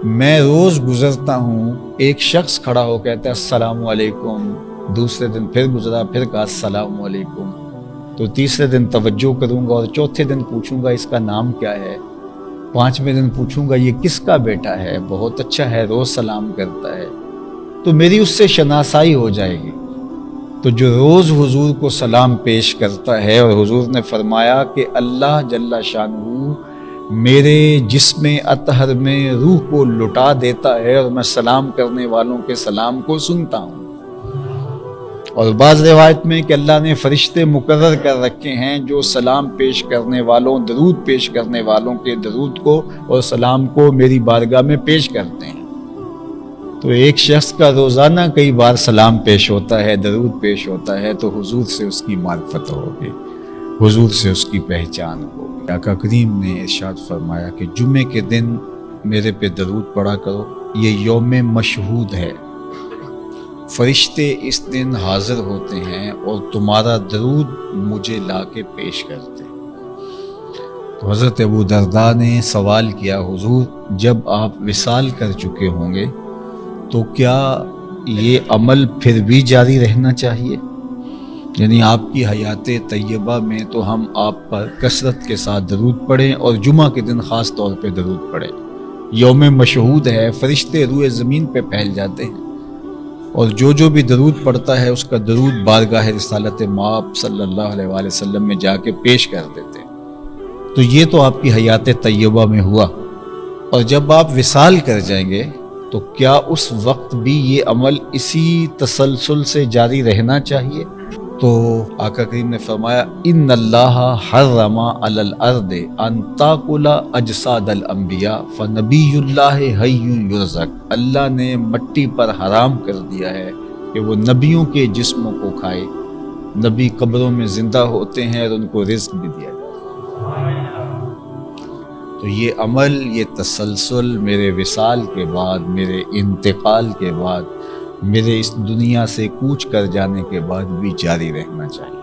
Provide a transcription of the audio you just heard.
میں روز گزرتا ہوں، ایک شخص کھڑا ہو کہتا ہے السلام علیکم، دوسرے دن پھر گزرا، پھر کہا السلام علیکم، تو تیسرے دن توجہ کروں گا اور چوتھے دن پوچھوں گا اس کا نام کیا ہے، پانچویں دن پوچھوں گا یہ کس کا بیٹا ہے، بہت اچھا ہے، روز سلام کرتا ہے، تو میری اس سے شناسائی ہو جائے گی۔ تو جو روز حضور کو سلام پیش کرتا ہے، اور حضور نے فرمایا کہ اللہ جل شانہ میرے جسم اطہر میں روح کو لٹا دیتا ہے اور میں سلام کرنے والوں کے سلام کو سنتا ہوں۔ اور بعض روایت میں کہ اللہ نے فرشتے مقرر کر رکھے ہیں جو سلام پیش کرنے والوں، درود پیش کرنے والوں کے درود کو اور سلام کو میری بارگاہ میں پیش کرتے ہیں۔ تو ایک شخص کا روزانہ کئی بار سلام پیش ہوتا ہے، درود پیش ہوتا ہے، تو حضور سے اس کی معرفت ہوگی، حضور سے اس کی پہچان ہوگی۔ آقا کریم نے ارشاد فرمایا کہ جمعے کے دن میرے پہ درود پڑھا کرو، یہ یوم مشہود ہے، فرشتے اس دن حاضر ہوتے ہیں اور تمہارا درود مجھے لا کے پیش کرتے ہیں۔ تو حضرت ابو درداء نے سوال کیا، حضور جب آپ وصال کر چکے ہوں گے تو کیا یہ عمل پھر بھی جاری رہنا چاہیے؟ یعنی آپ کی حیات طیبہ میں تو ہم آپ پر کثرت کے ساتھ درود پڑھیں اور جمعہ کے دن خاص طور پہ درود پڑھیں، یوم مشہود ہے، فرشتے روئے زمین پہ پھیل جاتے ہیں، اور جو بھی درود پڑھتا ہے اس کا درود بارگاہ رسالت مآب صلی اللہ علیہ وآلہ وسلم میں جا کے پیش کر دیتے ہیں۔ تو یہ تو آپ کی حیات طیبہ میں ہوا، اور جب آپ وصال کر جائیں گے تو کیا اس وقت بھی یہ عمل اسی تسلسل سے جاری رہنا چاہیے؟ تو آقا کریم نے فرمایا ان اللہ حرم علی الارض ان تاکل اجساد الانبیاء فنبی اللہ حی یرزق، اللہ نے مٹی پر حرام کر دیا ہے کہ وہ نبیوں کے جسموں کو کھائے، نبی قبروں میں زندہ ہوتے ہیں اور ان کو رزق بھی دیا جاتا ہے۔ تو یہ عمل، یہ تسلسل میرے وصال کے بعد، میرے انتقال کے بعد، میرے اس دنیا سے کوچ کر جانے کے بعد بھی جاری رہنا چاہیے۔